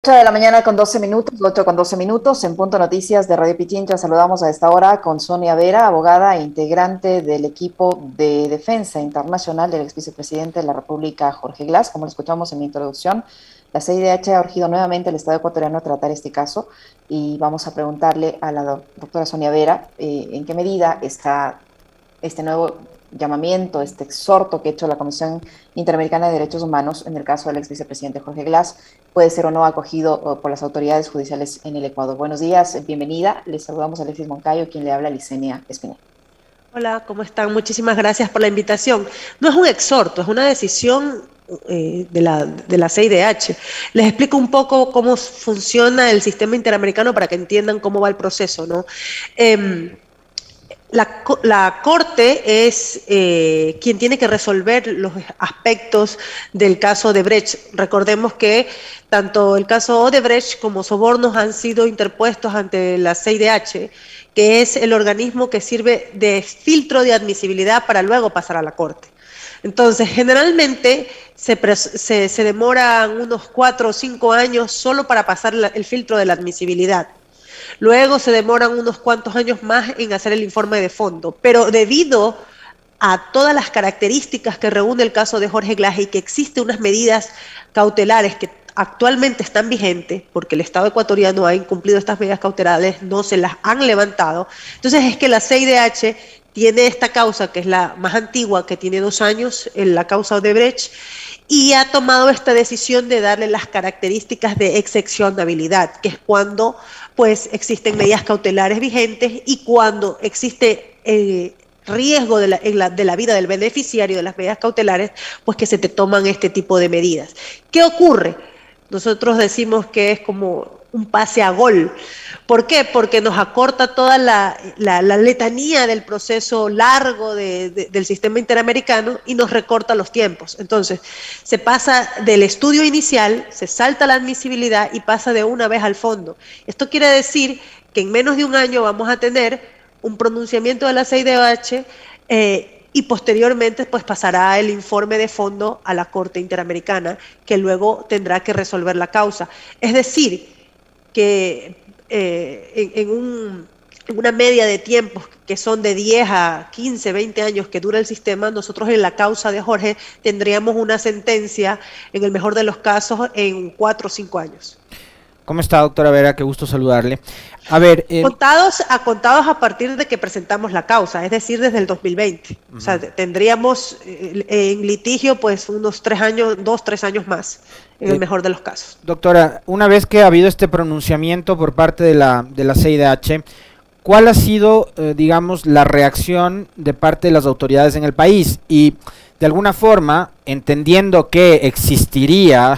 8 de la mañana con 12 minutos, 8 con 12 minutos, en Punto Noticias de Radio Pichincha. Saludamos a esta hora con Sonia Vera, abogada e integrante del equipo de defensa internacional del ex vicepresidente de la República, Jorge Glass. Como lo escuchamos en mi introducción, la CIDH ha urgido nuevamente al Estado ecuatoriano a tratar este caso y vamos a preguntarle a la doctora Sonia Vera en qué medida está este nuevo llamamiento, este exhorto que ha hecho la Comisión Interamericana de Derechos Humanos en el caso del ex vicepresidente Jorge Glass puede ser o no acogido por las autoridades judiciales en el Ecuador. Buenos días, bienvenida. Les saludamos a Alexis Moncayo, quien le habla, Licenia Espinel. Hola, ¿cómo están? Muchísimas gracias por la invitación. No es un exhorto, es una decisión de la CIDH. Les explico un poco cómo funciona el sistema interamericano para que entiendan cómo va el proceso, ¿no? La Corte es quien tiene que resolver los aspectos del caso Odebrecht. Recordemos que tanto el caso Odebrecht como sobornos han sido interpuestos ante la CIDH, que es el organismo que sirve de filtro de admisibilidad para luego pasar a la Corte. Entonces, generalmente se demoran unos 4 o 5 años solo para pasar el filtro de la admisibilidad. Luego se demoran unos cuantos años más en hacer el informe de fondo, pero debido a todas las características que reúne el caso de Jorge Glass y que existen unas medidas cautelares que actualmente están vigentes, porque el Estado ecuatoriano ha incumplido estas medidas cautelares, no se las han levantado. Entonces es que la CIDH tiene esta causa, que es la más antigua, que tiene 2 años, en la causa Odebrecht, y ha tomado esta decisión de darle las características de excepcionabilidad, que es cuando pues existen medidas cautelares vigentes y cuando existe riesgo de la vida del beneficiario de las medidas cautelares, pues que se te toman este tipo de medidas. ¿Qué ocurre? Nosotros decimos que es como un pase a gol. ¿Por qué? Porque nos acorta toda la letanía del proceso largo del sistema interamericano y nos recorta los tiempos. Entonces, se pasa del estudio inicial, se salta la admisibilidad y pasa de una vez al fondo. Esto quiere decir que en menos de un año vamos a tener un pronunciamiento de la CIDH y posteriormente pues pasará el informe de fondo a la Corte Interamericana, que luego tendrá que resolver la causa. Es decir, que en una media de tiempos que son de 10 a 15, 20 años que dura el sistema, nosotros en la causa de Jorge tendríamos una sentencia, en el mejor de los casos, en 4 o 5 años. ¿Cómo está, doctora Vera? Qué gusto saludarle. A ver, contados a partir de que presentamos la causa, es decir, desde el 2020. O sea, tendríamos en litigio pues unos 3 años, 2, 3 años más, en el mejor de los casos. Doctora, una vez que ha habido este pronunciamiento por parte de la CIDH, ¿cuál ha sido, digamos, la reacción de parte de las autoridades en el país? Y de alguna forma, entendiendo que existiría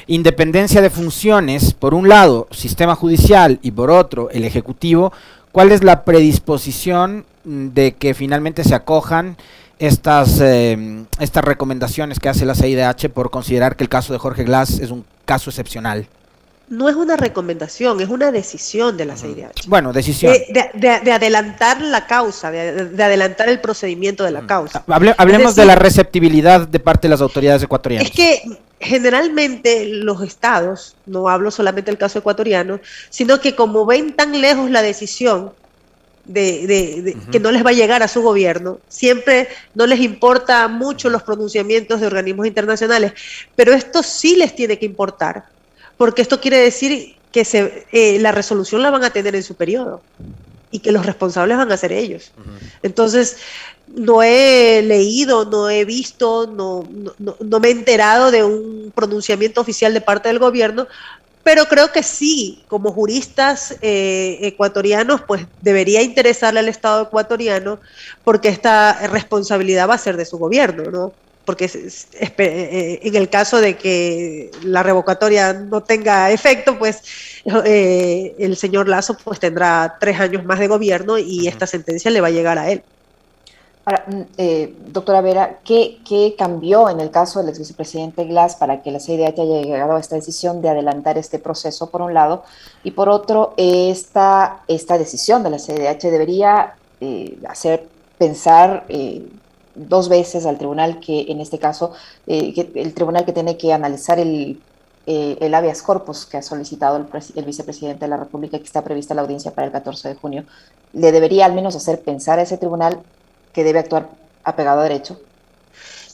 independencia de funciones, por un lado, sistema judicial y por otro, el ejecutivo, ¿cuál es la predisposición de que finalmente se acojan estas recomendaciones que hace la CIDH por considerar que el caso de Jorge Glass es un caso excepcional? No es una recomendación, es una decisión de la CIDH. Bueno, decisión. De adelantar la causa, de adelantar el procedimiento de la causa. Hablemos de la receptibilidad de parte de las autoridades ecuatorianas. Es que generalmente los estados, no hablo solamente del caso ecuatoriano, sino que como ven tan lejos la decisión que no les va a llegar a su gobierno, siempre no les importa mucho los pronunciamientos de organismos internacionales, pero esto sí les tiene que importar, porque esto quiere decir que la resolución la van a tener en su periodo y que los responsables van a ser ellos. Entonces, no he leído, no he visto, no me he enterado de un pronunciamiento oficial de parte del gobierno, pero creo que sí, como juristas ecuatorianos, pues debería interesarle al Estado ecuatoriano, porque esta responsabilidad va a ser de su gobierno, ¿no? Porque en el caso de que la revocatoria no tenga efecto, pues el señor Lasso pues tendrá 3 años más de gobierno y esta sentencia le va a llegar a él. Ahora, doctora Vera, ¿qué cambió en el caso del ex vicepresidente Glass para que la CIDH haya llegado a esta decisión de adelantar este proceso, por un lado? Y por otro, esta decisión de la CIDH debería hacer pensar 2 veces al tribunal que, en este caso, que el tribunal que tiene que analizar el el habeas corpus que ha solicitado el vicepresidente de la República, que está prevista la audiencia para el 14 de junio, ¿le debería al menos hacer pensar a ese tribunal que debe actuar apegado a derecho?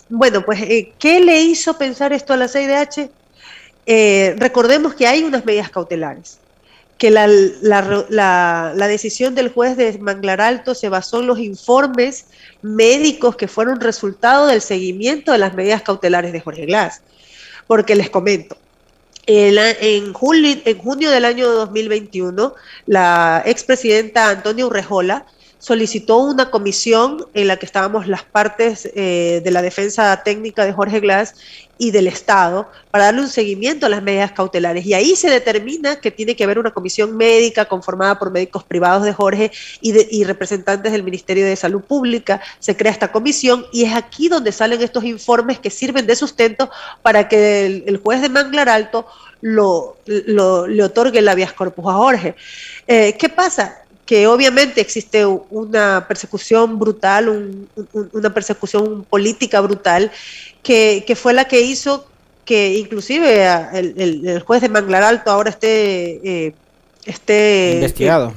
Bueno, pues, ¿qué le hizo pensar esto a la CIDH? Recordemos que hay unas medidas cautelares, que la decisión del juez de Manglar Alto se basó en los informes médicos que fueron resultado del seguimiento de las medidas cautelares de Jorge Glass. Porque les comento, en junio del año 2021, la expresidenta Antonia Urrejola solicitó una comisión en la que estábamos las partes de la defensa técnica de Jorge Glass y del Estado para darle un seguimiento a las medidas cautelares. Y ahí se determina que tiene que haber una comisión médica conformada por médicos privados de Jorge y representantes del Ministerio de Salud Pública. Se crea esta comisión y es aquí donde salen estos informes que sirven de sustento para que el juez de Manglar Alto le otorgue el habeas corpus a Jorge. ¿Qué pasa? Que obviamente existe una persecución brutal, una persecución política brutal, que fue la que hizo que inclusive el juez de Manglar Alto ahora esté investigado,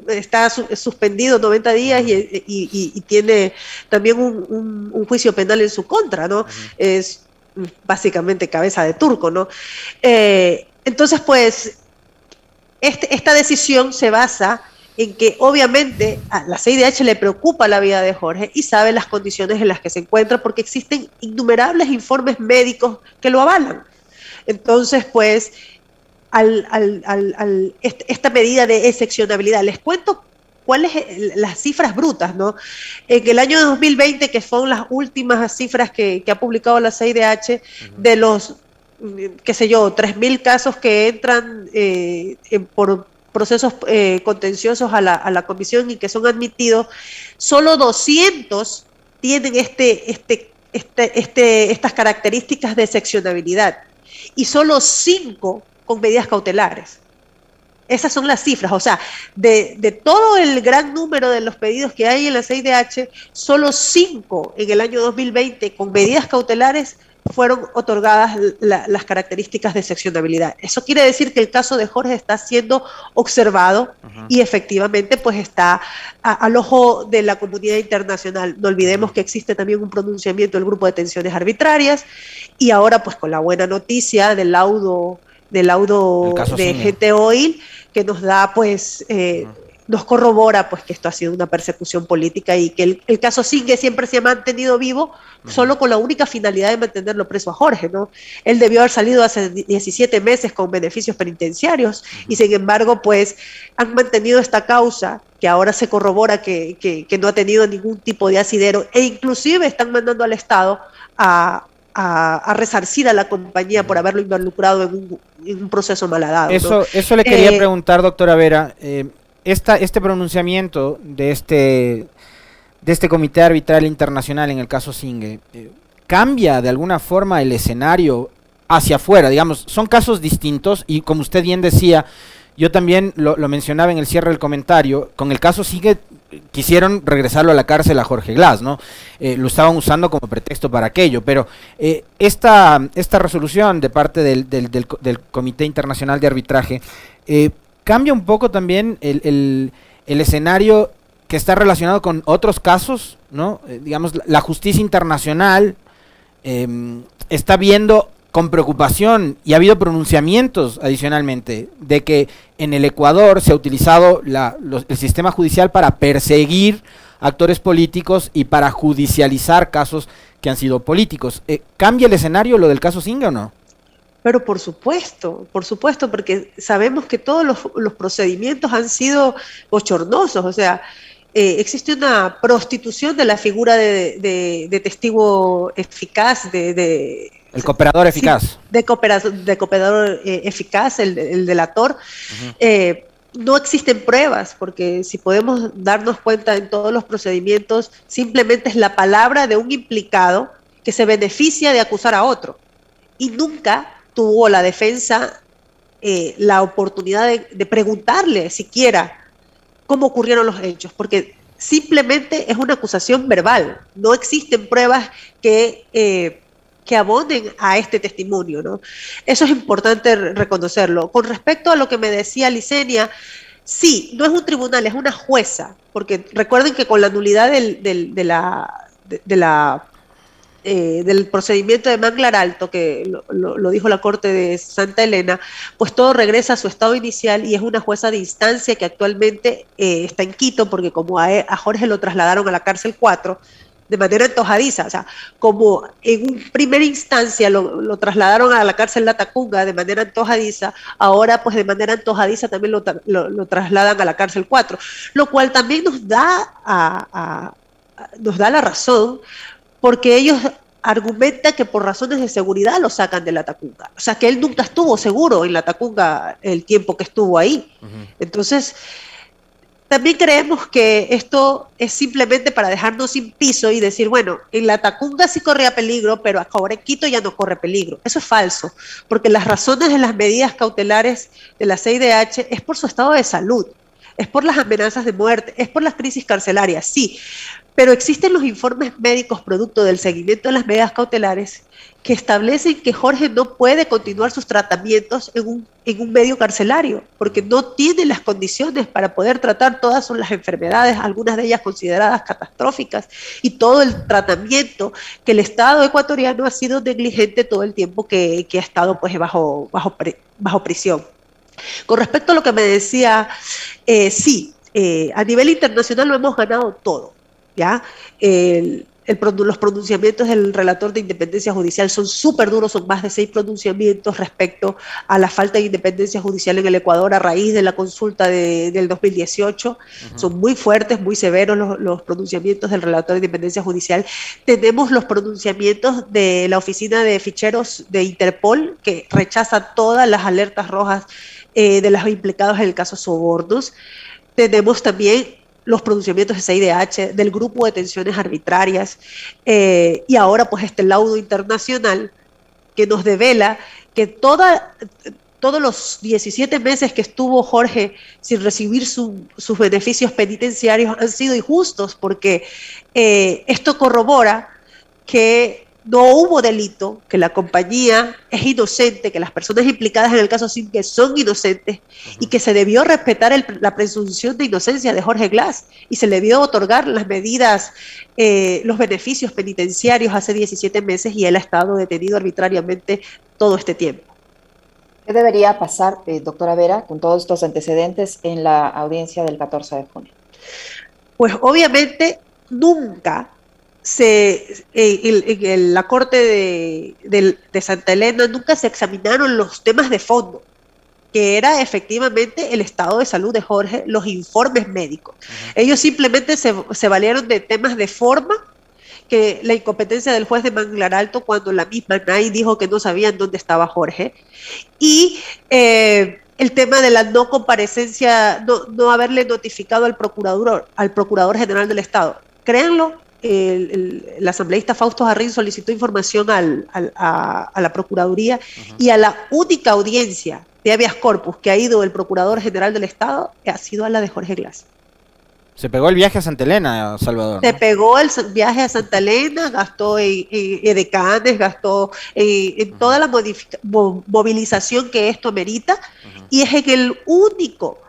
está suspendido 90 días y tiene también un juicio penal en su contra, ¿no? Es básicamente cabeza de turco, ¿no? Entonces, pues, esta decisión se basa en que obviamente a la CIDH le preocupa la vida de Jorge y sabe las condiciones en las que se encuentra porque existen innumerables informes médicos que lo avalan. Entonces, pues, esta medida de excepcionabilidad, les cuento cuáles las cifras brutas, ¿no? En el año 2020, que son las últimas cifras que ha publicado la CIDH, de los, qué sé yo, 3.000 casos que entran por procesos contenciosos a la comisión y que son admitidos, solo 200 tienen estas características de excepcionabilidad y solo 5 con medidas cautelares. Esas son las cifras, o sea, de todo el gran número de los pedidos que hay en la CIDH, solo 5 en el año 2020 con medidas cautelares fueron otorgadas las características de excepcionabilidad. Eso quiere decir que el caso de Jorge está siendo observado y efectivamente pues está al ojo de la comunidad internacional. No olvidemos que existe también un pronunciamiento del Grupo de Detenciones Arbitrarias y ahora pues con la buena noticia del laudo de GT Oil que nos da pues nos corrobora pues que esto ha sido una persecución política y que el caso Zingue siempre se ha mantenido vivo solo con la única finalidad de mantenerlo preso a Jorge, ¿no? Él debió haber salido hace 17 meses con beneficios penitenciarios y sin embargo pues han mantenido esta causa que ahora se corrobora que no ha tenido ningún tipo de asidero e inclusive están mandando al Estado a resarcir a la compañía por haberlo involucrado en un proceso malhadado, ¿no? Eso le quería preguntar, doctora Vera. Este pronunciamiento de este Comité Arbitral Internacional en el caso Zingue, ¿cambia de alguna forma el escenario hacia afuera? Digamos, son casos distintos y como usted bien decía, yo también lo mencionaba en el cierre del comentario, con el caso Zingue quisieron regresarlo a la cárcel a Jorge Glass, ¿no? Lo estaban usando como pretexto para aquello, pero esta resolución de parte del Comité Internacional de Arbitraje cambia un poco también el escenario que está relacionado con otros casos, ¿no? Digamos, la justicia internacional está viendo con preocupación, y ha habido pronunciamientos adicionalmente, de que en el Ecuador se ha utilizado el sistema judicial para perseguir actores políticos y para judicializar casos que han sido políticos. ¿Cambia el escenario lo del caso Zingue o no? Pero por supuesto, porque sabemos que todos los procedimientos han sido bochornosos, o sea, existe una prostitución de la figura de testigo eficaz, el cooperador eficaz. De cooperador eficaz, el delator. No existen pruebas, porque si podemos darnos cuenta en todos los procedimientos, simplemente es la palabra de un implicado que se beneficia de acusar a otro. Y nunca tuvo la defensa la oportunidad de preguntarle siquiera cómo ocurrieron los hechos, porque simplemente es una acusación verbal. No existen pruebas que que abonen a este testimonio, ¿no? Eso es importante reconocerlo. Con respecto a lo que me decía Licenia, sí, no es un tribunal, es una jueza, porque recuerden que con la nulidad del procedimiento de Manglar Alto, que lo dijo la Corte de Santa Elena, pues todo regresa a su estado inicial y es una jueza de instancia que actualmente está en Quito, porque como a Jorge lo trasladaron a la cárcel 4 de manera antojadiza, o sea, como en primera instancia lo trasladaron a la cárcel La Tacunga de manera antojadiza, ahora pues de manera antojadiza también lo trasladan a la cárcel 4, lo cual también nos da la razón, porque ellos argumentan que por razones de seguridad lo sacan de La Tacunga. O sea, que él nunca estuvo seguro en La Tacunga el tiempo que estuvo ahí. Entonces, también creemos que esto es simplemente para dejarnos sin piso y decir, bueno, en La Tacunga sí corría peligro, pero ahora en Quito ya no corre peligro. Eso es falso, porque las razones de las medidas cautelares de la CIDH es por su estado de salud, es por las amenazas de muerte, es por las crisis carcelarias, sí. Pero existen los informes médicos producto del seguimiento de las medidas cautelares que establecen que Jorge no puede continuar sus tratamientos en un medio carcelario, porque no tiene las condiciones para poder tratar todas las enfermedades, algunas de ellas consideradas catastróficas, y todo el tratamiento que el Estado ecuatoriano ha sido negligente todo el tiempo que ha estado pues, bajo prisión. Con respecto a lo que me decía, sí, a nivel internacional lo hemos ganado todo. ¿Ya? Los pronunciamientos del relator de independencia judicial son súper duros, son más de 6 pronunciamientos respecto a la falta de independencia judicial en el Ecuador a raíz de la consulta del 2018. Son muy fuertes, muy severos los pronunciamientos del relator de independencia judicial. Tenemos los pronunciamientos de la Oficina de Ficheros de Interpol, que rechaza todas las alertas rojas de los implicados en el caso Sobornos. Tenemos también los pronunciamientos de CIDH, del grupo de detenciones arbitrarias, y ahora pues este laudo internacional que nos devela que todos los 17 meses que estuvo Jorge sin recibir sus beneficios penitenciarios han sido injustos, porque esto corrobora que no hubo delito, que la compañía es inocente, que las personas implicadas en el caso Simque son inocentes y que se debió respetar la presunción de inocencia de Jorge Glass y se le debió otorgar las medidas, los beneficios penitenciarios hace 17 meses y él ha estado detenido arbitrariamente todo este tiempo. ¿Qué debería pasar, doctora Vera, con todos estos antecedentes en la audiencia del 14 de junio? Pues obviamente nunca en la Corte de Santa Elena nunca se examinaron los temas de fondo, que era efectivamente el estado de salud de Jorge, los informes médicos. Ellos simplemente se valieron de temas de forma, que la incompetencia del juez de Manglar Alto cuando la misma NAI dijo que no sabían dónde estaba Jorge, y el tema de la no comparecencia, no haberle notificado al Procurador General del Estado. Créanlo, el asambleísta Fausto Jarrín solicitó información a la Procuraduría y a la única audiencia de habeas corpus que ha ido el Procurador General del Estado ha sido a la de Jorge Glass. Se pegó el viaje a Santa Elena, Salvador, ¿no? Se pegó el viaje a Santa Elena, gastó en edecanes, gastó en toda la movilización que esto merita, y es en el único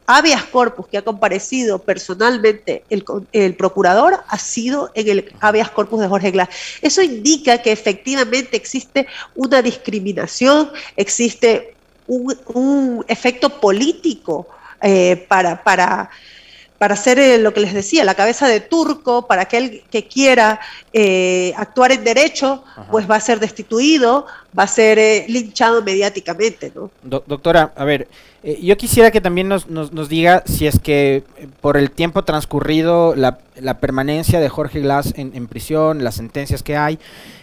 habeas corpus que ha comparecido personalmente el procurador ha sido en el habeas corpus de Jorge Glass. Eso indica que efectivamente existe una discriminación, existe un efecto político para hacer lo que les decía, la cabeza de turco, para aquel que quiera actuar en derecho, pues va a ser destituido, va a ser linchado mediáticamente, ¿no? Doctora, a ver, yo quisiera que también nos diga si es que por el tiempo transcurrido, la permanencia de Jorge Glass en prisión, las sentencias que hay,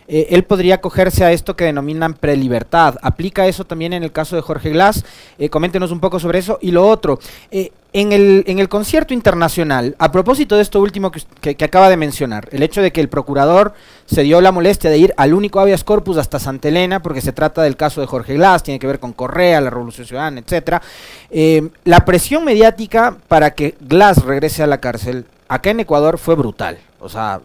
él podría acogerse a esto que denominan prelibertad. ¿Aplica eso también en el caso de Jorge Glass? Coméntenos un poco sobre eso. Y lo otro, en el concierto internacional, a propósito de esto último que acaba de mencionar, el hecho de que el procurador se dio la molestia de ir al único habeas corpus hasta Santa Elena, porque se trata del caso de Jorge Glass, tiene que ver con Correa, la Revolución Ciudadana, etcétera. La presión mediática para que Glass regrese a la cárcel acá en Ecuador fue brutal. O sea,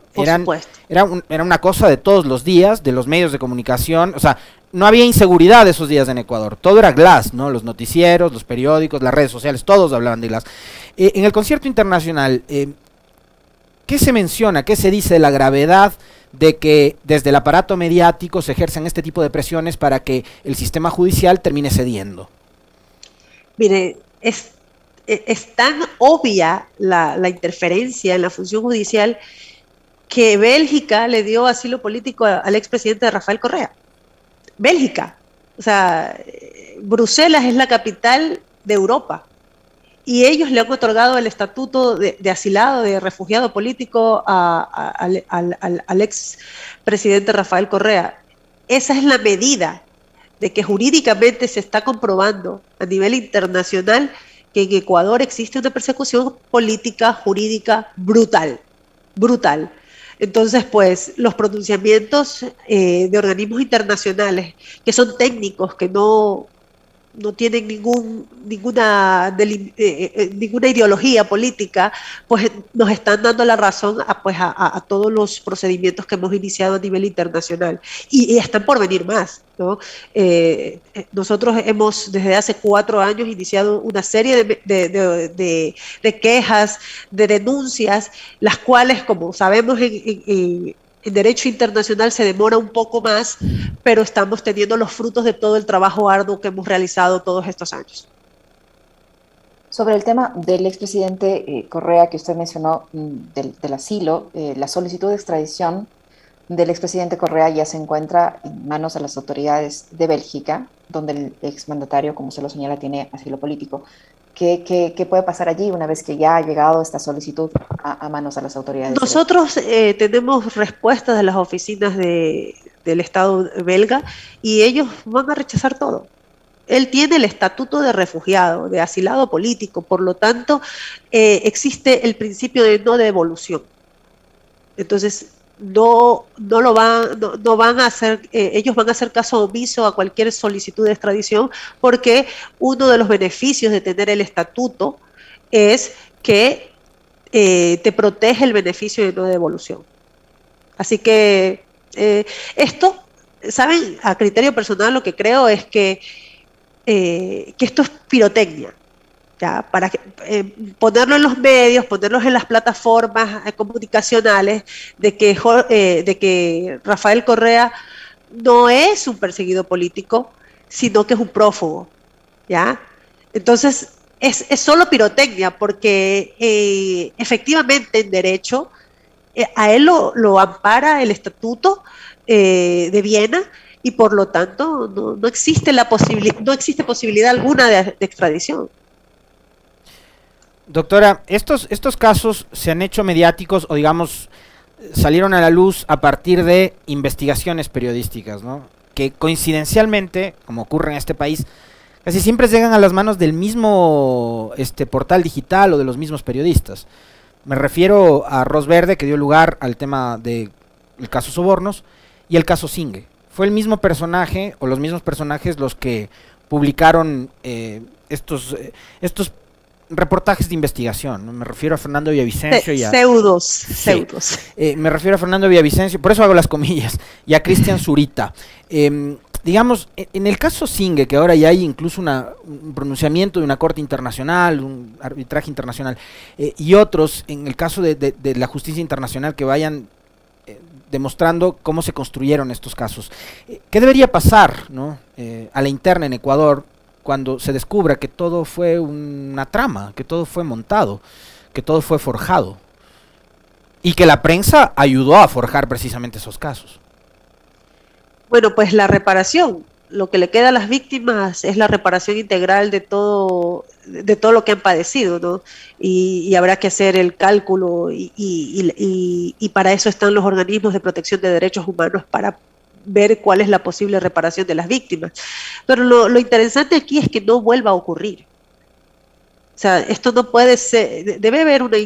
era una cosa de todos los días, de los medios de comunicación. O sea, no había inseguridad esos días en Ecuador. Todo era Glass, ¿no? Los noticieros, los periódicos, las redes sociales, todos hablaban de Glass. En el concierto internacional, ¿qué se menciona? ¿Qué se dice de la gravedad de que desde el aparato mediático se ejercen este tipo de presiones para que el sistema judicial termine cediendo? Mire, es tan obvia la interferencia en la función judicial que Bélgica le dio asilo político al expresidente Rafael Correa. Bélgica. O sea, Bruselas es la capital de Europa y ellos le han otorgado el estatuto de asilado, de refugiado político al expresidente Rafael Correa. Esa es la medida de que jurídicamente se está comprobando a nivel internacional que en Ecuador existe una persecución política, jurídica brutal, brutal. Entonces, pues, los pronunciamientos de organismos internacionales que son técnicos, que no tienen ninguna ideología política, pues nos están dando la razón a todos los procedimientos que hemos iniciado a nivel internacional. Y están por venir más, ¿no? Nosotros hemos desde hace 4 años iniciado una serie de quejas, de denuncias, las cuales, como sabemos, en derecho internacional se demora un poco más, pero estamos teniendo los frutos de todo el trabajo arduo que hemos realizado todos estos años. Sobre el tema del expresidente Correa que usted mencionó, del asilo, la solicitud de extradición del expresidente Correa ya se encuentra en manos de las autoridades de Bélgica, donde el exmandatario, como se lo señala, tiene asilo político. ¿Qué puede pasar allí una vez que ya ha llegado esta solicitud a manos de las autoridades? Nosotros tenemos respuestas de las oficinas del Estado belga y ellos van a rechazar todo. Él tiene el estatuto de refugiado, de asilado político, por lo tanto existe el principio de no devolución. Entonces no van a hacer, ellos van a hacer caso omiso a cualquier solicitud de extradición, porque uno de los beneficios de tener el estatuto es que te protege el beneficio de no devolución. Así que esto, ¿saben? A criterio personal lo que creo es que esto es pirotecnia. Ya, para ponerlo en los medios, ponerlos en las plataformas comunicacionales de que Rafael Correa no es un perseguido político, sino que es un prófugo, ¿ya? Entonces, es solo pirotecnia, porque efectivamente en derecho a él lo ampara el Estatuto de Viena, y por lo tanto no existe posibilidad alguna de extradición. Doctora, estos casos se han hecho mediáticos o digamos salieron a la luz a partir de investigaciones periodísticas, ¿no? Que coincidencialmente, como ocurre en este país, casi siempre llegan a las manos del mismo portal digital o de los mismos periodistas. Me refiero a Arroz Verde, que dio lugar al tema del caso Sobornos, y el caso Singue. Fue el mismo personaje o los mismos personajes los que publicaron estos reportajes de investigación, ¿no? Me refiero a Fernando Villavicencio y a... Pseudos. Me refiero a Fernando Villavicencio, por eso hago las comillas, y a Cristian Zurita. Digamos, en el caso Singue, que ahora ya hay incluso un pronunciamiento de una corte internacional, un arbitraje internacional, y otros, en el caso de la justicia internacional, que vayan demostrando cómo se construyeron estos casos. ¿Qué debería pasar, ¿no? A la interna en Ecuador cuando se descubra que todo fue una trama, que todo fue montado, que todo fue forjado, y que la prensa ayudó a forjar precisamente esos casos? Bueno, pues la reparación, lo que le queda a las víctimas es la reparación integral de todo lo que han padecido, ¿no? Y habrá que hacer el cálculo y para eso están los organismos de protección de derechos humanos, para ver cuál es la posible reparación de las víctimas. Pero lo interesante aquí es que no vuelva a ocurrir. O sea, esto no puede ser, debe haber una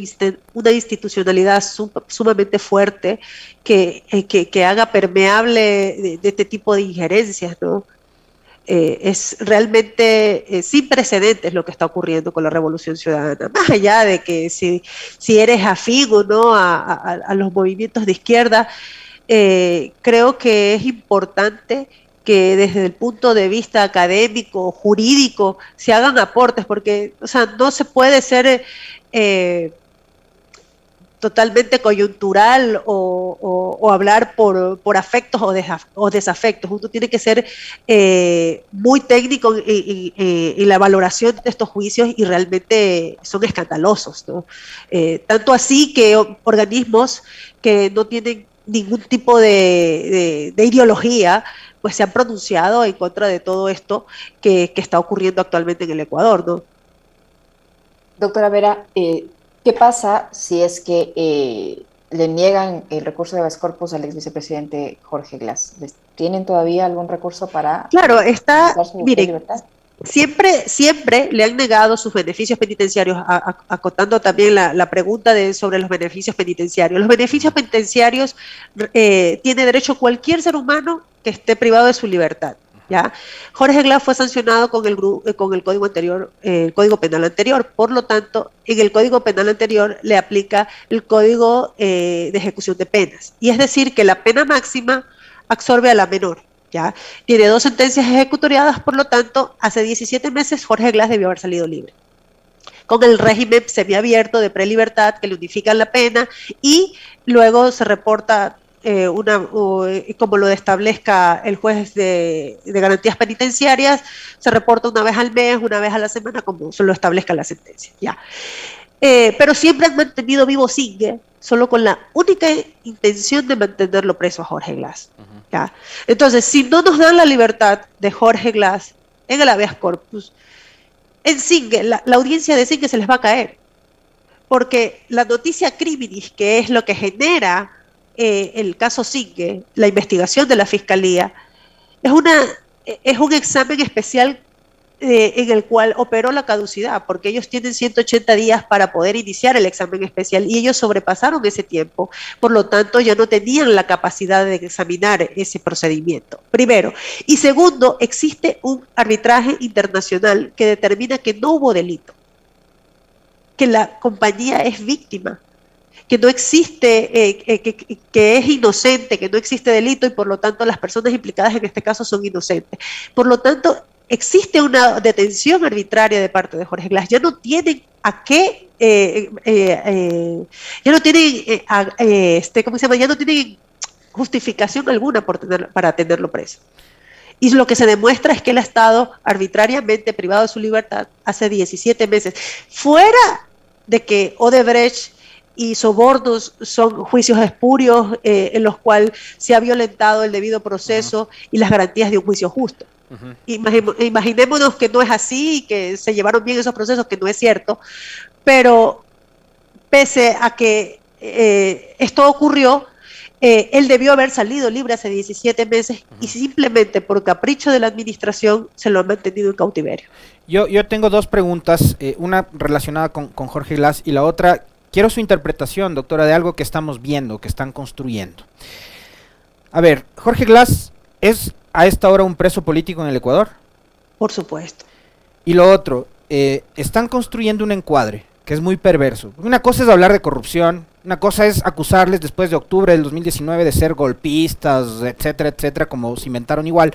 institucionalidad sumamente fuerte que haga permeable de este tipo de injerencias, ¿no? Es realmente sin precedentes lo que está ocurriendo con la Revolución Ciudadana, más allá de que si eres afín o no a los movimientos de izquierda. Creo que es importante que desde el punto de vista académico, jurídico, se hagan aportes, porque, o sea, no se puede ser totalmente coyuntural o hablar por afectos o desafectos. Uno tiene que ser muy técnico en la valoración de estos juicios, y realmente son escandalosos, ¿no? Tanto así que organismos que no tienen ningún tipo de ideología, pues se han pronunciado en contra de todo esto que está ocurriendo actualmente en el Ecuador, ¿no? Doctora Vera, ¿qué pasa si es que le niegan el recurso de habeas corpus al ex vicepresidente Jorge Glass? ¿Tienen todavía algún recurso para Claro, está, su miren, libertad? Siempre le han negado sus beneficios penitenciarios, acotando también la pregunta sobre los beneficios penitenciarios. Los beneficios penitenciarios tiene derecho cualquier ser humano que esté privado de su libertad, ¿ya? Jorge Glass fue sancionado con el código anterior, el código penal anterior. Por lo tanto, en el código penal anterior le aplica el código de ejecución de penas. Y es decir, que la pena máxima absorbe a la menor. ¿Ya? Tiene 2 sentencias ejecutoriadas, por lo tanto, hace 17 meses Jorge Glass debió haber salido libre, con el régimen semiabierto de prelibertad que le unifican la pena, y luego se reporta como lo establezca el juez de garantías penitenciarias, se reporta una vez al mes, una vez a la semana, como se lo establezca la sentencia. ¿Ya? Pero siempre han mantenido vivo Singer, solo con la única intención de mantenerlo preso a Jorge Glass. ¿Ya? Entonces, si no nos dan la libertad de Jorge Glass en el habeas corpus, en Singer, la audiencia de Singer se les va a caer, porque la noticia criminis, que es lo que genera el caso Singer, la investigación de la Fiscalía, es un examen especial en el cual operó la caducidad, porque ellos tienen 180 días para poder iniciar el examen especial, y ellos sobrepasaron ese tiempo, por lo tanto ya no tenían la capacidad de examinar ese procedimiento, primero. Y segundo, existe un arbitraje internacional que determina que no hubo delito, que la compañía es víctima, que no existe, que es inocente, que no existe delito, y por lo tanto las personas implicadas en este caso son inocentes. Por lo tanto, existe una detención arbitraria de parte de Jorge Glass. Ya no tienen a qué, ya no tienen, ¿cómo se llama? Ya no tienen justificación alguna para tenerlo preso. Y lo que se demuestra es que él ha estado arbitrariamente privado de su libertad hace 17 meses. Fuera de que Odebrecht y sobornos son juicios espurios en los cuales se ha violentado el debido proceso y las garantías de un juicio justo. Imaginémonos que no es así y que se llevaron bien esos procesos, que no es cierto, pero pese a que esto ocurrió, él debió haber salido libre hace 17 meses y simplemente por capricho de la administración se lo han mantenido en cautiverio. Yo tengo 2 preguntas, una relacionada con Jorge Glass y la otra, quiero su interpretación, doctora, de algo que estamos viendo, que están construyendo. A ver, Jorge Glass es a esta hora un preso político en el Ecuador. Por supuesto. Y lo otro, están construyendo un encuadre que es muy perverso. Una cosa es hablar de corrupción, una cosa es acusarles después de octubre del 2019 de ser golpistas, etcétera, etcétera, como se inventaron igual.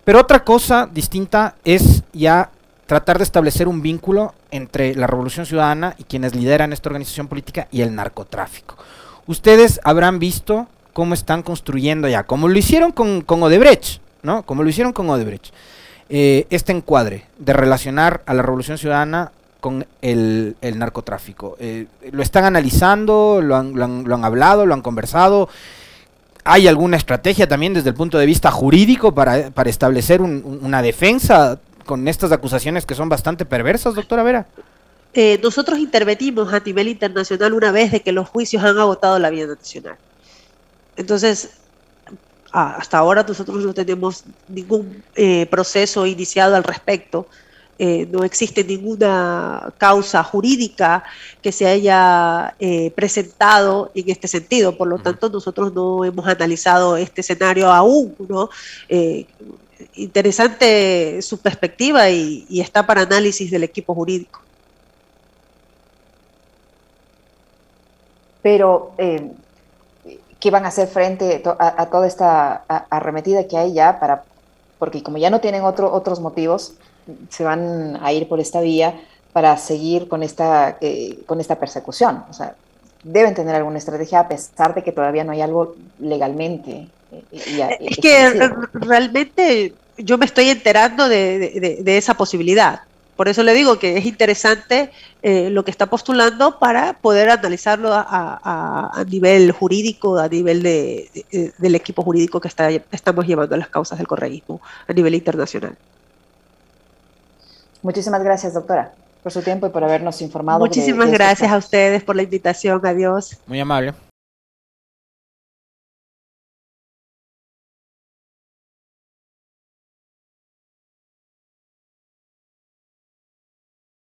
Pero otra cosa distinta es ya tratar de establecer un vínculo entre la Revolución Ciudadana y quienes lideran esta organización política y el narcotráfico. Ustedes habrán visto cómo están construyendo ya, como lo hicieron con Odebrecht, ¿no? Como lo hicieron con Odebrecht, este encuadre de relacionar a la Revolución Ciudadana con el narcotráfico. Lo están analizando, lo han hablado, lo han conversado. ¿Hay alguna estrategia también desde el punto de vista jurídico para establecer una defensa con estas acusaciones que son bastante perversas, doctora Vera? Nosotros intervenimos a nivel internacional una vez de que los juicios han agotado la vía nacional. Entonces, hasta ahora nosotros no tenemos ningún proceso iniciado al respecto. No existe ninguna causa jurídica que se haya presentado en este sentido. Por lo tanto, nosotros no hemos analizado este escenario aún, ¿no? interesante su perspectiva y está para análisis del equipo jurídico. Pero, ¿qué van a hacer frente a toda esta arremetida que hay ya para, porque como ya no tienen otros motivos, se van a ir por esta vía para seguir con esta persecución? O sea, deben tener alguna estrategia a pesar de que todavía no hay algo legalmente. Es que realmente yo me estoy enterando de esa posibilidad. Por eso le digo que es interesante lo que está postulando para poder analizarlo a nivel jurídico, a nivel del equipo jurídico que estamos llevando a las causas del correísmo a nivel internacional. Muchísimas gracias, doctora, por su tiempo y por habernos informado. Muchísimas gracias a ustedes por la invitación. Adiós. Muy amable.